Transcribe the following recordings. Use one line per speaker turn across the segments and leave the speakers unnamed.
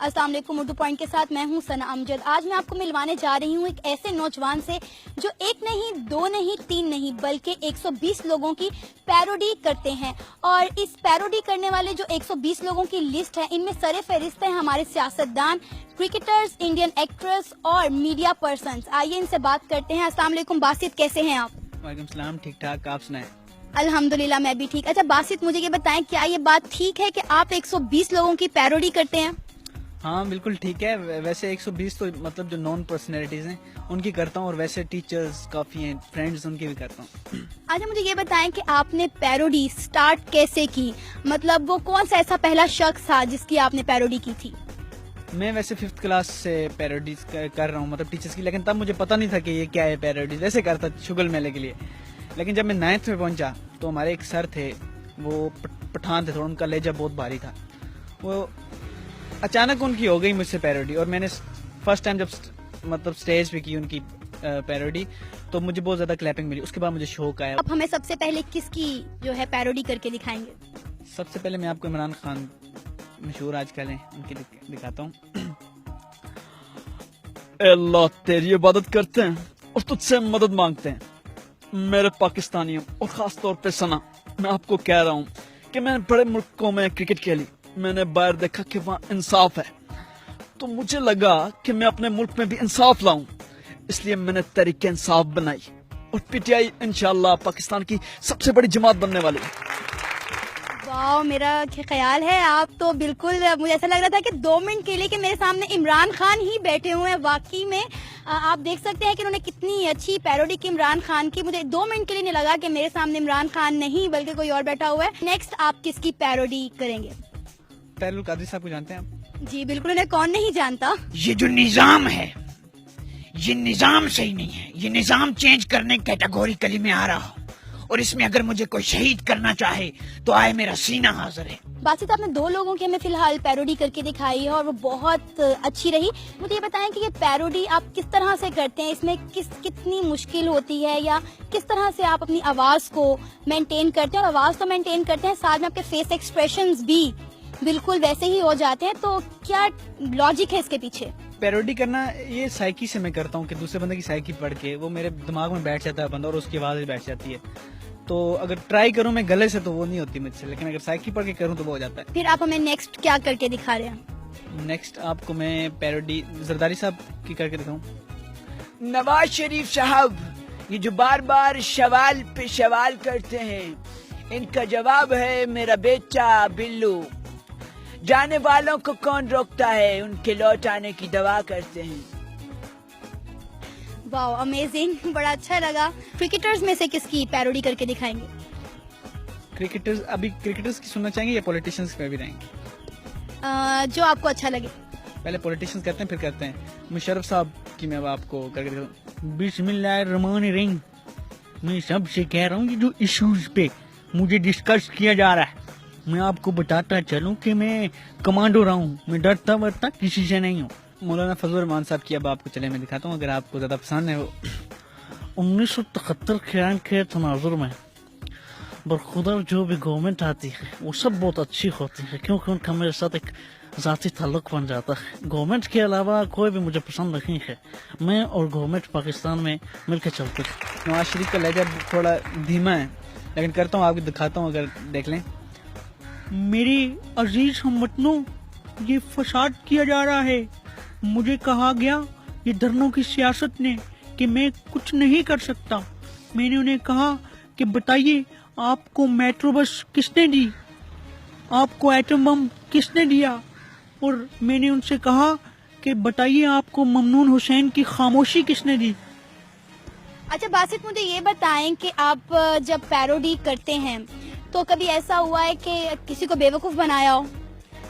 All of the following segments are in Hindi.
अस्सलाम वालेकुम। उर्दू पॉइंट के साथ मैं हूं सना अमजद। आज मैं आपको मिलवाने जा रही हूं एक ऐसे नौजवान से जो एक नहीं, दो नहीं, तीन नहीं बल्कि 120 लोगों की पैरोडी करते हैं। और इस पैरोडी करने वाले जो 120 लोगों की लिस्ट है, इनमें सरे फहरिस्त हैं हमारे सियासतदान, क्रिकेटर्स, इंडियन एक्ट्रेस और मीडिया पर्सन्स। आइए इनसे बात करते हैं। अस्सलाम वालेकुम बासित, कैसे हैं आप?
वालेकुम सलाम, ठीक ठाक, आप सुनाएं?
अल्हम्दुलिल्लाह मैं भी ठीक। अच्छा बासित, मुझे ये बताएं, क्या ये बात ठीक है कि आप 120 लोगों की पैरोडी करते हैं?
हाँ बिल्कुल ठीक है। वैसे 120 तो मतलब जो नॉन पर्सनैलिटीज हैं उनकी करता हूँ, और वैसे टीचर्स काफी हैं, फ्रेंड्स, उनकी भी करता हूँ।
अच्छा मुझे ये बताएं कि आपने पैरोडी स्टार्ट कैसे की, मतलब वो कौन सा ऐसा पहला शख्स था जिसकी आपने पैरोडी की थी?
मैं वैसे 5th क्लास से पैरोडीज कर रहा हूँ, मतलब टीचर्स की, लेकिन तब मुझे पता नहीं था कि ये क्या है पैरोडीज। ऐसे करता शुगल मेले के लिए। लेकिन जब मैं 9th में पहुंचा तो हमारे एक सर थे, वो पठान थे, थोड़ा उनका लहजा बहुत भारी था। वो अचानक उनकी हो गई मुझसे पैरोडी, और मैंने फर्स्ट टाइम जब मतलब स्टेज पे की उनकी पैरोडी तो मुझे बहुत ज्यादा क्लैपिंग मिली। उसके बाद मुझे शौक आया।
अब हमें सबसे पहले किसकी जो है पैरोडी करके दिखाएंगे?
सबसे पहले मैं आपको इमरान खान, मशहूर आजकल हैं, उनकी दिखाता हूँ। अल्लाह तेरी इबादत करते हैं और तुझसे मदद मांगते हैं। मेरे पाकिस्तानियों और खास तौर पे सना, मैं आपको कह रहा हूँ कि मैंने बड़े मुल्कों में क्रिकेट खेली, मैंने बाहर देखा कि वहाँ इंसाफ है, तो मुझे लगा कि मैं अपने मुल्क में भी इंसाफ लाऊं, इसलिए मैंने तहरीक इंसाफ बनाई, और पीटीआई इंशाल्लाह पाकिस्तान की सबसे बड़ी जमात बनने वाली है।
वाह, मेरा ख्याल है आप तो बिल्कुल, मुझे ऐसा लग रहा था कि 2 मिनट के लिए कि मेरे सामने इमरान खान ही बैठे हुए हैं। वाकई में आप देख सकते हैं कि उन्होंने कितनी अच्छी पैरोडी की इमरान खान की। मुझे 2 मिनट के लिए नहीं लगा कि मेरे सामने इमरान खान नहीं बल्कि कोई और बैठा हुआ है। नेक्स्ट आप किसकी पैरोडी करेंगे?
तहरुल कादरी साहब को जानते हैं आप?
जी बिल्कुल, उन्हें कौन नहीं जानता।
ये जो निजाम है, ये निजाम सही नहीं है। ये निजाम चेंज करने कैटेगोरिकली में आ रहा हूँ, और इसमें अगर मुझे कोई शहीद करना चाहे तो आए, मेरा सीना हाजिर है।
बासित, आपने 2 लोगों की हमें फिलहाल पैरोडी करके दिखाई है और वो बहुत अच्छी रही। मुझे ये बताएं कि ये पैरोडी आप किस तरह से करते हैं, इसमें कितनी मुश्किल होती है, या किस तरह से आप अपनी आवाज को मेंटेन करते हैं? और आवाज तो मेंटेन करते हैं, साथ में आपके फेस एक्सप्रेशंस भी बिल्कुल वैसे ही हो जाते हैं, तो क्या लॉजिक है इसके पीछे?
पैरोडी करना ये साइकी से मैं करता हूँ कि दूसरे बंदे की साइकी पढ़ के वो मेरे दिमाग में बैठ जाता है बंदा, और उसकी आवाज बैठ जाती है। तो अगर ट्राई करूं मैं गले से तो वो नहीं होती मुझसे, लेकिन अगर साइकी पढ़ के करूं तो वो हो जाता है।
फिर आप हमें नेक्स्ट क्या करके दिखा रहे हैं?
नेक्स्ट आपको मैं पैरोडी जरदारी साहब की करके दिखाऊं।
नवाज शरीफ साहब, ये जो बार बार सवाल पे सवाल करते हैं, इनका जवाब है मेरा बेटा बिल्लू। जाने वालों को कौन रोकता है, उनके लौट आने की दवा करते हैं।
वाह, अमेजिंग, बड़ा अच्छा लगा। क्रिकेटर्स में से किसकी पैरोडी करके दिखाएंगे?
क्रिकेटर्स, अभी क्रिकेटर्स की सुनना चाहेंगे या पॉलिटिशियंस पे भी रहेंगे?
जो आपको अच्छा लगे।
पहले पॉलिटिशियंस करते हैं, फिर करते हैं मुशर्रफ साहब की। मैं अब आपको करके दिखाऊं। बिस्मिल्लाहिर्रहमानिर्रहीम। मैं सबसे कह रहा हूँ, जो इश्यूज पे मुझे डिस्कस किया जा रहा है, मैं आपको बताता चलूं कि मैं कमांडो रहा हूँ, मैं डरता वरता किसी से नहीं हूँ। मौलाना फजल रहमान साहब की अब आपको चले मैं दिखाता हूँ, अगर आपको ज्यादा पसंद है। वो 1973 के तनाजुर में बरखुदर जो भी गवर्नमेंट आती है वो सब बहुत अच्छी होती है, क्योंकि उनका मेरे साथ एक ज़ाती ताल्लुक बन जाता है। गवर्नमेंट के अलावा कोई भी मुझे पसंद नहीं है। मैं और गवर्नमेंट पाकिस्तान में मिलकर चलते हैं। नवाज शरीफ का लहजा थोड़ा धीमा है, लेकिन करता हूँ, आपको दिखाता हूँ, अगर देख लें। मेरे अजीज हमवतनों, ये फसाद किया जा रहा है। मुझे कहा गया ये धरनों की सियासत ने कि मैं कुछ नहीं कर सकता। मैंने उन्हें कहा कि बताइए आपको मेट्रो बस किसने दी, आपको एटम बम किसने दिया, और मैंने उनसे कहा कि बताइए आपको ममनून हुसैन की खामोशी किसने दी।
अच्छा बासित, मुझे ये बताएं कि आप जब पैरोडी करते हैं तो कभी ऐसा हुआ है कि किसी को बेवकूफ़ बनाया हो?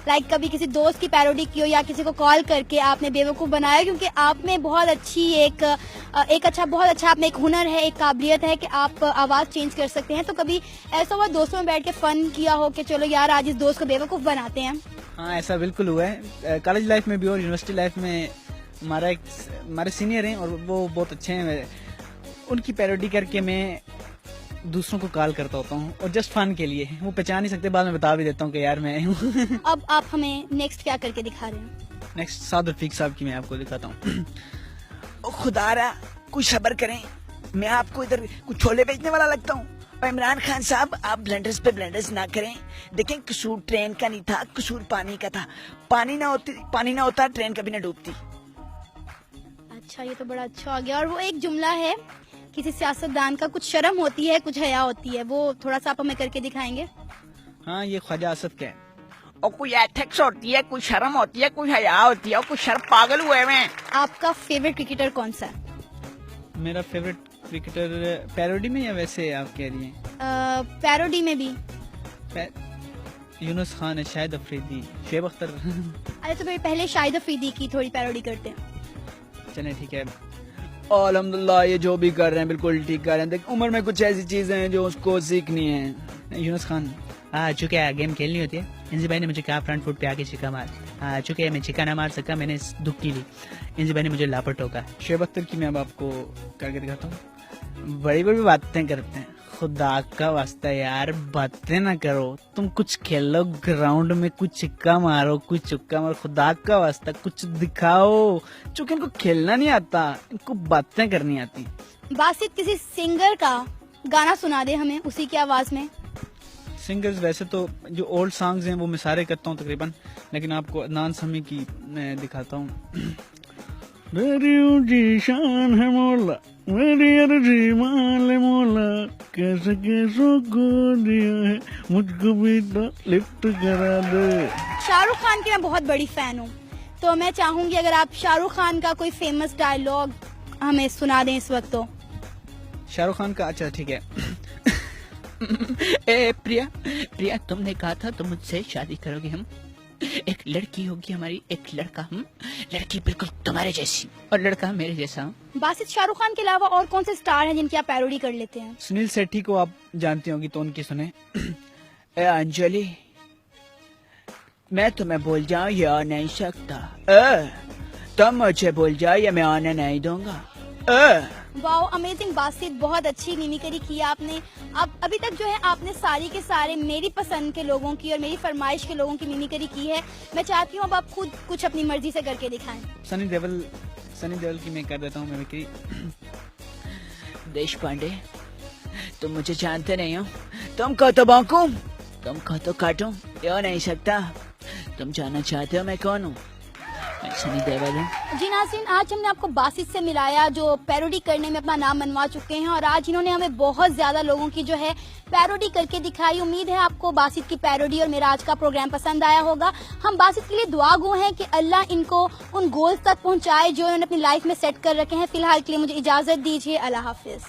लाइक कभी किसी दोस्त की पैरोडी की हो, या किसी को कॉल करके आपने बेवकूफ़ बनाया, क्योंकि आप में बहुत अच्छी एक बहुत अच्छा आप में एक हुनर है, एक काबिलियत है कि आप आवाज़ चेंज कर सकते हैं। तो कभी ऐसा हुआ दोस्तों में बैठ के फन किया हो कि चलो यार आज इस दोस्त को बेवकूफ़ बनाते हैं?
हाँ ऐसा बिल्कुल हुआ है, कॉलेज लाइफ में भी और यूनिवर्सिटी लाइफ में। हमारे सीनियर हैं और वो बहुत अच्छे हैं, उनकी पैरोडी करके मैं दूसरों को कॉल करता होता हूँ, और जस्ट फन के लिए। वो पहचान नहीं सकते, बाद में बता भी देता हूँ कि यार मैं हूँ।
अब आप हमें नेक्स्ट क्या करके दिखा रहे हैं?
नेक्स्ट साद रफीक साहब की मैं आपको दिखाता हूँ।
ओ खुदारा कुछ सब्र करें, मैं आपको इधर कुछ छोले बेचने वाला लगता हूँ। और इमरान खान साहब आप ब्लेंडर्स पे ब्लेंडर्स ना करें। देखें कसूर ट्रेन का नहीं था, कसूर पानी का था। पानी ना होता ट्रेन कभी ना डूबती।
अच्छा, ये तो बड़ा अच्छा हो गया। और वो एक जुमला है किसी सियासतदान का, कुछ शर्म होती है कुछ हया होती है, वो थोड़ा सा आप हमें करके दिखाएंगे?
हाँ, ये ख्वाजा आसफ का है।
और कोई एथिक्स होती है, कोई शर्म होती है, कोई हया होती है, और कुछ शर्म पागल हुए में।
आपका फेवरेट क्रिकेटर कौन सा है?
मेरा फेवरेट क्रिकेटर पैरोडी में या वैसे आप कह रही हैं?
पैरोडी में भी।
यूनुस खान है, शाहिद अफरीदी, शुएब अख्तर।
अरे तो भाई पहले शाहिद अफरीदी की थोड़ी पैरोडी करते हैं।
चलें ठीक है।
अल्हम्दुलिल्लाह, ये जो भी कर रहे हैं बिल्कुल ठीक कर रहे हैं। देख उम्र में कुछ ऐसी चीजें हैं जो उसको सीखनी है।
यूनुस खान, चूंकि गेम खेलनी होती है, इंजी भाई ने मुझे कहा फ्रंट फुट पे आके छिक्का मार। चूंकि मैं छिक्का ना मार सका, मैंने इस दुख की ली। इंजी भाई ने मुझे लापट टोका। शुएब अख्तर की मैं अब आपको करके दिखाता हूँ। बड़ी बड़ी बातें करते हैं, खुदा का वास्ता यार बातें ना करो। तुम कुछ खेलो ग्राउंड में, कुछ छिक्का मारो, कुछ चुक्का मारो, खुदा का वास्ता कुछ दिखाओ। चूंकि इनको खेलना नहीं आता, इनको बातें करनी आती।
बासित किसी सिंगर का गाना सुना दे हमें उसी की आवाज में।
सिंगर्स वैसे तो जो ओल्ड सॉन्ग्स हैं वो मैं सारे करता हूँ तकरीबन, लेकिन आपको अदनान समी की मैं दिखाता हूँ।
मेरी ऊंची शान है मौला, मेरी अर्जी मान ले मौला, कैसे कैसों को दिया है, मुझको भी तो लिफ्ट करा दे।
शाहरुख खान की मैं बहुत बड़ी फैन हूँ, तो मैं चाहूंगी अगर आप शाहरुख खान का कोई फेमस डायलॉग हमें सुना दें इस वक्त। तो
शाहरुख खान का, अच्छा ठीक है।
ए प्रिया, तुमने कहा था तुम मुझसे शादी करोगे। हम एक लड़की होगी हमारी, एक लड़का, हम लड़की बिल्कुल तुम्हारे जैसी और लड़का मेरे जैसा।
बासित, शाहरुख खान के अलावा और कौन से स्टार हैं जिनकी आप पैरोडी कर लेते हैं?
सुनील शेट्टी को आप जानती होंगी तो उनकी सुने।
ए अंजलि, मैं तुम्हें भूल जाऊं ये आ नहीं सकता। तुम मुझे भूल जाओ ये मैं आने नहीं दूंगा।
वाओ, अमेजिंग बासित, बहुत अच्छी मिमिक्री की आपने। अब अभी तक जो है आपने सारी के सारे मेरी पसंद के लोगों की और मेरी फरमाइश के लोगों की मिमिक्री की है। मैं चाहती हूँ अब आप खुद कुछ अपनी मर्जी से करके दिखाएं।
सनी देओल की मैं कर देता हूँ मिमिक्री।
देश पांडे, तुम मुझे जानते नहीं हो। तुम कहो तो भौंकूं, तुम कहो तो काटूं, ये हो नहीं सकता। तुम जानना चाहते हो मैं कौन हूँ? मैं सनी देओल हूँ।
जी नाज़रीन, आज हमने आपको बासित से मिलाया जो पैरोडी करने में अपना नाम मनवा चुके हैं, और आज इन्होंने हमें बहुत ज्यादा लोगों की जो है पैरोडी करके दिखाई। उम्मीद है आपको बासित की पैरोडी और मेरा आज का प्रोग्राम पसंद आया होगा। हम बासित के लिए दुआ गो हैं कि अल्लाह इनको उन गोल्स तक पहुंचाए जो उन्होंने अपनी लाइफ में सेट कर रखे हैं। फिलहाल के लिए मुझे इजाजत दीजिए, अल्लाह हाफिज।